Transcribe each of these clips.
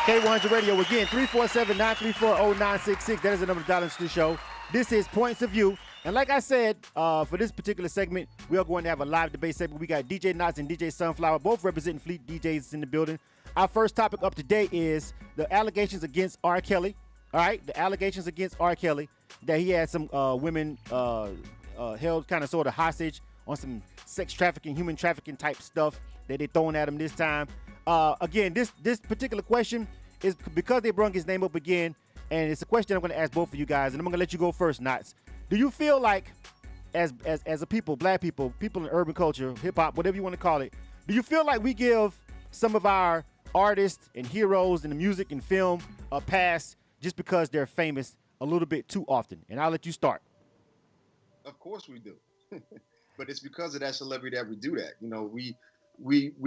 K100 Radio again, 347-934-0966. That is the number to dial into the show. This is Points of View. And like I said, for this particular segment, we are going to have a live debate segment. We got DJ Knots and DJ Sunflower, both representing Fleet DJs in the building. Our first topic up today is the allegations against R.Kelly. All right, the allegations against R.Kelly that he had some women held kind of sort of hostage on some sex trafficking, human trafficking type stuff that they throwing at him this time. Again, this particular question is because they brought his name up again, and it's a question I'm going to ask both of you guys, and I'm going to let you go first, Knots. Do you feel like, as a people, black people, people in urban culture, hip hop, whatever you want to call it, do you feel like we give some of our artists and heroes in the music and film a pass just because they're famous a little bit too often? And I'll let you start. Of course we do. But it's because of that celebrity that we do that. You know, we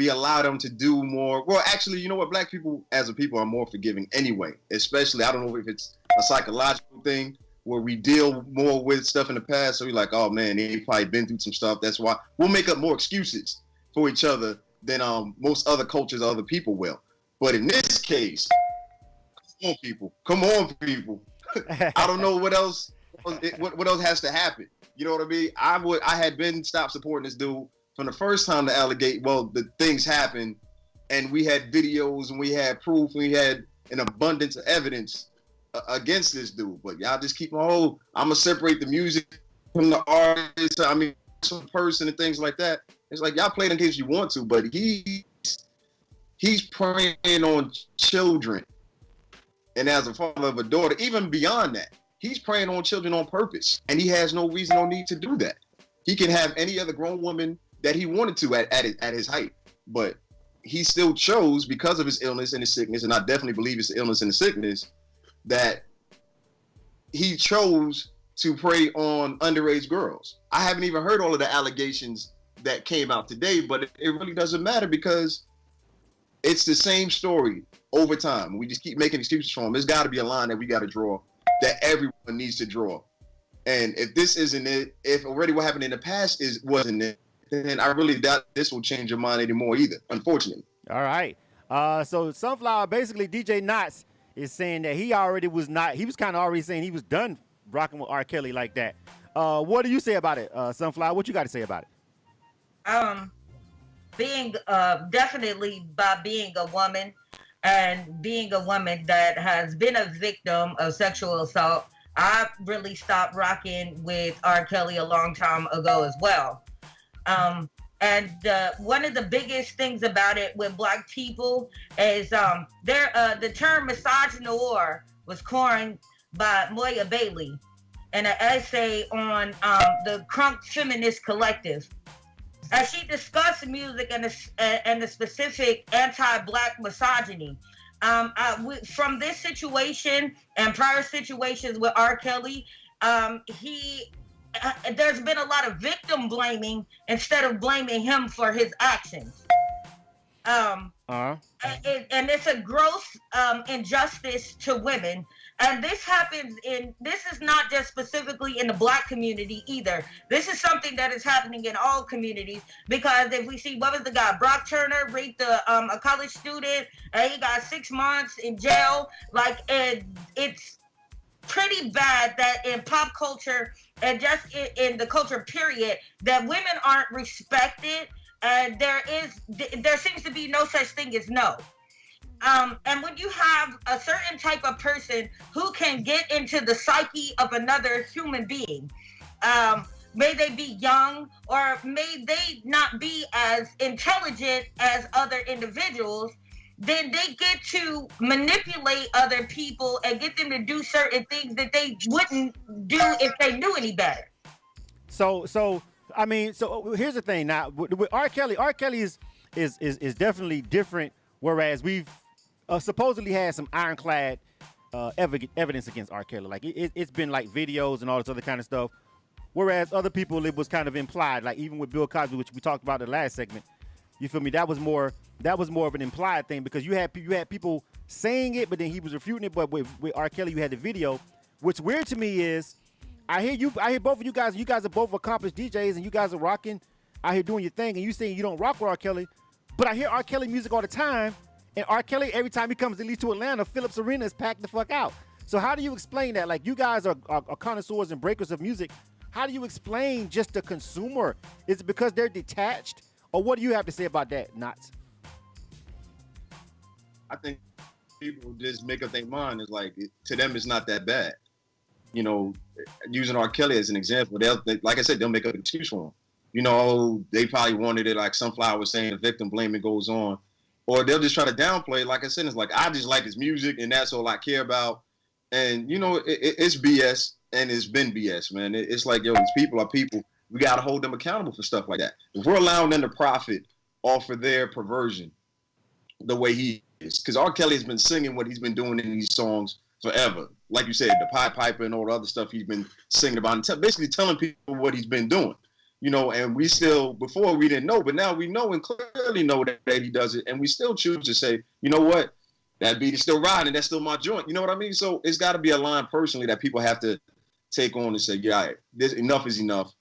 allow them to do more. Well, actually, you know what? Black people as a people are more forgiving anyway, especially, I don't know if it's a psychological thing where we deal more with stuff in the past. So we're like, oh man, they probably been through some stuff. That's why we'll make up more excuses for each other than most other cultures or other people will. But in this case, come on, people. I don't know what else has to happen. You know what I mean? I had been stopped supporting this dude from the first time the things happened, and we had videos and we had proof and we had an abundance of evidence against this dude. But y'all just keep on, I'm gonna separate the music from the artist. I mean, some person and things like that. It's like y'all play it in case you want to, but he's preying on children. And as a father of a daughter, even beyond that, he's preying on children on purpose. And he has no reason or need to do that. He can have any other grown woman that he wanted to at his height. But he still chose, because of his illness and his sickness, and I definitely believe it's the illness and the sickness, that he chose to prey on underage girls. I haven't even heard all of the allegations that came out today, but it really doesn't matter because it's the same story over time. We just keep making excuses for him. There's got to be a line that we got to draw, that everyone needs to draw. And if this isn't it, if already what happened in the past wasn't it, then I really doubt this will change your mind anymore either, unfortunately. All right. So Sunflower, basically DJ Knots is saying that he was kind of already saying he was done rocking with R. Kelly like that. What do you say about it, Sunflower? What you got to say about it? Definitely by being a woman, and being a woman that has been a victim of sexual assault, I really stopped rocking with R. Kelly a long time ago as well. And one of the biggest things about it with Black people is the term misogynoir was coined by Moya Bailey in an essay on the Crunk Feminist Collective. As she discussed music and the specific anti-Black misogyny. From this situation and prior situations with R. Kelly, there's been a lot of victim blaming instead of blaming him for his actions. And it's a gross injustice to women. And this is not just specifically in the Black community either. This is something that is happening in all communities, because if we see, what was the guy, Brock Turner raped a college student, and he got 6 months in jail. Like, it's pretty bad that in pop culture and just in the culture period, that women aren't respected, and there seems to be no such thing as no. And when you have a certain type of person who can get into the psyche of another human being, may they be young or may they not be as intelligent as other individuals, then they get to manipulate other people and get them to do certain things that they wouldn't do if they knew any better. So here's the thing. Now with R. Kelly is definitely different. Whereas we've supposedly had some ironclad evidence against R. Kelly. Like it's been like videos and all this other kind of stuff. Whereas other people, it was kind of implied. Like even with Bill Cosby, which we talked about in the last segment. You feel me? That was more of an implied thing, because you had people saying it, but then he was refuting it. But with R. Kelly, you had the video. What's weird to me is I hear both of you guys. You guys are both accomplished DJs, and you guys are rocking out here doing your thing. And you saying you don't rock with R. Kelly, but I hear R. Kelly music all the time, And R. Kelly, every time he comes at least to Atlanta, Phillips Arena is packed the fuck out. So how do you explain that? Like, you guys are connoisseurs and breakers of music. How do you explain just the consumer? Is it because they're detached? Or what do you have to say about that, Knots? I think people just make up their mind. It's like, to them, it's not that bad. You know, using R. Kelly as an example, like I said, they'll make up an excuse for him. You know, they probably wanted it like Sunflower was saying, the victim blaming goes on. Or they'll just try to downplay it. Like I said, it's like, I just like his music and that's all I care about. And, you know, it's BS and it's been BS, man. It's like, yo, these people are people. We got to hold them accountable for stuff like that. If we're allowing them to profit off of their perversion the way he is, because R. Kelly has been singing what he's been doing in these songs forever. Like you said, the Pied Piper and all the other stuff he's been singing about, and basically telling people what he's been doing. You know, and we still, before we didn't know, but now we know and clearly know that he does it, and we still choose to say, you know what, that beat is still riding, that's still my joint. You know what I mean? So it's got to be a line personally that people have to take on and say, yeah, this enough is enough.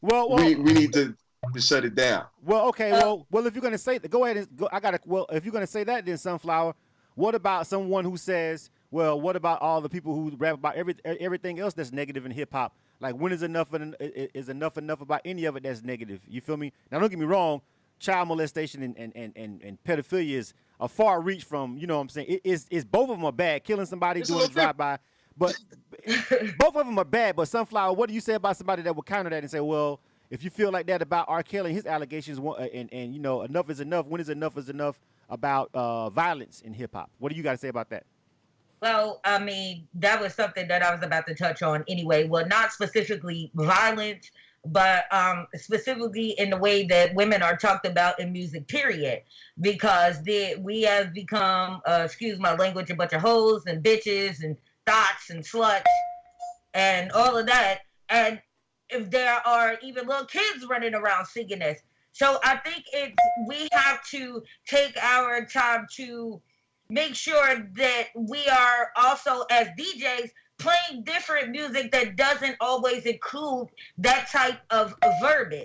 Well, we need to shut it down. Well, okay, well, if you're gonna say, go ahead and go. Well, if you're gonna say that, then Sunflower, what about someone who says, well, what about all the people who rap about everything else that's negative in hip hop? Like, when is enough about any of it that's negative? You feel me? Now, don't get me wrong. Child molestation and pedophilia is a far reach from, you know what I'm saying? It's both of them are bad. Killing somebody, doing a drive-by. But both of them are bad. But Sunflower, what do you say about somebody that would counter that and say, well, if you feel like that about R. Kelly and his allegations, and you know, enough is enough, when is enough about violence in hip-hop? What do you got to say about that? Well, I mean, that was something that I was about to touch on anyway. Well, not specifically violence, but specifically in the way that women are talked about in music, period. Because we have become, excuse my language, a bunch of hoes and bitches and thoughts and sluts and all of that. And if there are even little kids running around singing this. So I think we have to take our time to make sure that we are also, as DJs, playing different music that doesn't always include that type of verbiage.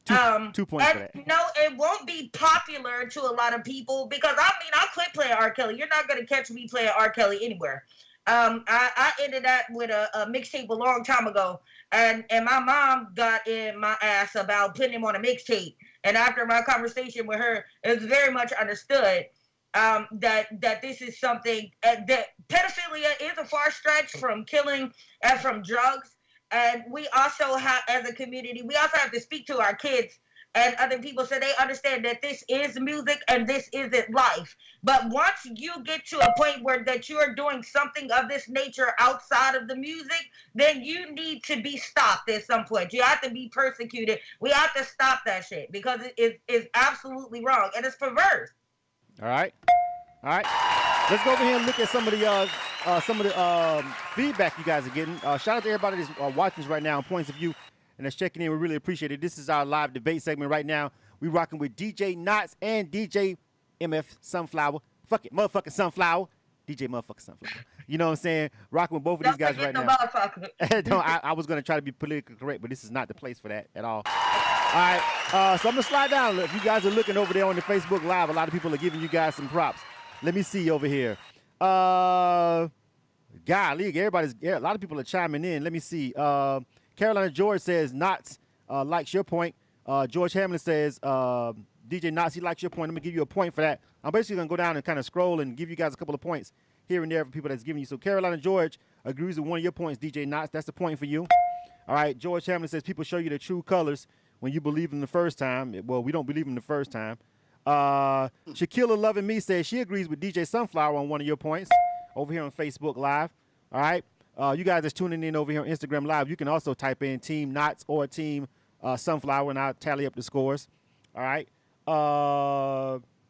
2 points for that. No, it won't be popular to a lot of people because, I mean, I quit playing R. Kelly. You're not going to catch me playing R. Kelly anywhere. I ended up with a mixtape a long time ago, and my mom got in my ass about putting him on a mixtape. And after my conversation with her, it was very much understood that this is something that pedophilia is a far stretch from killing and from drugs. And we also have, as a community, we also have to speak to our kids and other people so they understand that this is music and this isn't life. But once you get to a point where that you're doing something of this nature outside of the music, then you need to be stopped at some point. You have to be persecuted. We have to stop that shit because it is absolutely wrong and it's perverse. All right. Let's go over here and look at some of the feedback you guys are getting. Shout out to everybody that's watching us right now on Points of View and that's checking in. We really appreciate it. This is our live debate segment right now. We rocking with DJ Knots and DJ MF Sunflower. Fuck it, motherfucking Sunflower. DJ motherfucking Sunflower. You know what I'm saying? Rocking with both of these guys right now. I was going to try to be politically correct, but this is not the place for that at all. All right, so I'm going to slide down. If you guys are looking over there on the Facebook Live, a lot of people are giving you guys some props. Let me see over here. Golly, a lot of people are chiming in. Let me see. Carolina George says, Knots likes your point. George Hamlin says, DJ Knots, he likes your point. I'm going to give you a point for that. I'm basically going to go down and kind of scroll and give you guys a couple of points here and there for people that's giving you. So Carolina George agrees with one of your points, DJ Knots. That's the point for you. All right, George Hamlin says, people show you the true colors when you believe them the first time. Well, we don't believe them the first time. Shaquilla Loving Me says she agrees with DJ Sunflower on one of your points over here on Facebook Live. All right. You guys that's tuning in over here on Instagram Live, you can also type in Team Knots or Team Sunflower, and I'll tally up the scores. All right.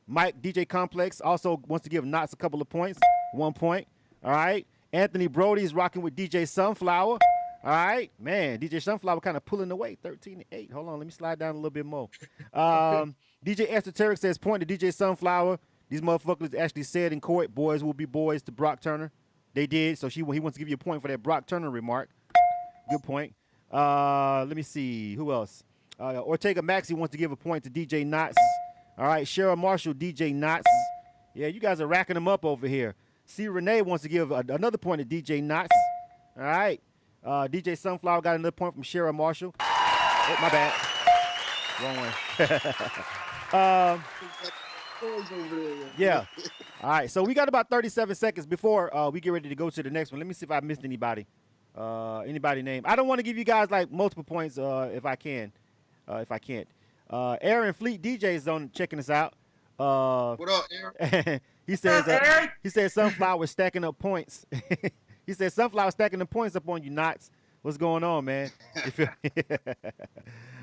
Mike, DJ Complex, also wants to give Knots a couple of points. 1 point. All right. Anthony Brody is rocking with DJ Sunflower. All right. Man, DJ Sunflower kind of pulling away. 13-8. Hold on. Let me slide down a little bit more. DJ Esoteric says, point to DJ Sunflower. These motherfuckers actually said in court, boys will be boys to Brock Turner. They did. So he wants to give you a point for that Brock Turner remark. Good point. Let me see. Who else? Ortega Maxey wants to give a point to DJ Knots. All right, Cheryl Marshall, DJ Knots. Yeah, you guys are racking them up over here. C. Renee wants to give another point to DJ Knots. All right. DJ Sunflower got another point from Cheryl Marshall. Oh, my bad. Wrong one. Yeah. All right, so we got about 37 seconds before we get ready to go to the next one. Let me see if I missed anybody. Anybody name? I don't want to give you guys like multiple points if I can. If I can't. Aaron Fleet DJ is on checking us out. What up, Aaron? he says Sunflower stacking up points. He said Sunflower stacking the points up on you, Knots. What's going on, man?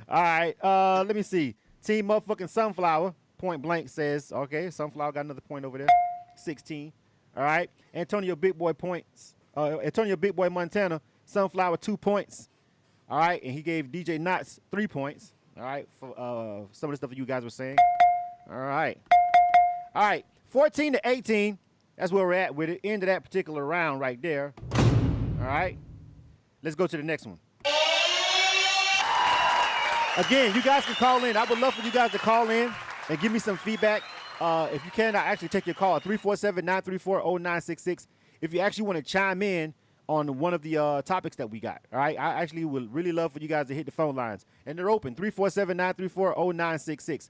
All right, let me see. Team motherfucking Sunflower, point blank says, okay, Sunflower got another point over there, 16. All right, Antonio Big Boy points. Antonio Big Boy Montana, Sunflower 2 points. All right, and he gave DJ Knots 3 points. All right, for some of the stuff that you guys were saying. All right, 14 to 18. That's where we're at with it. End of that particular round right there. All right, let's go to the next one. Again, you guys can call in. I would love for you guys to call in and give me some feedback. If you can, I'll actually take your call at 347-934-0966. If you actually want to chime in on one of the topics that we got, all right? I actually would really love for you guys to hit the phone lines. And they're open, 347-934-0966.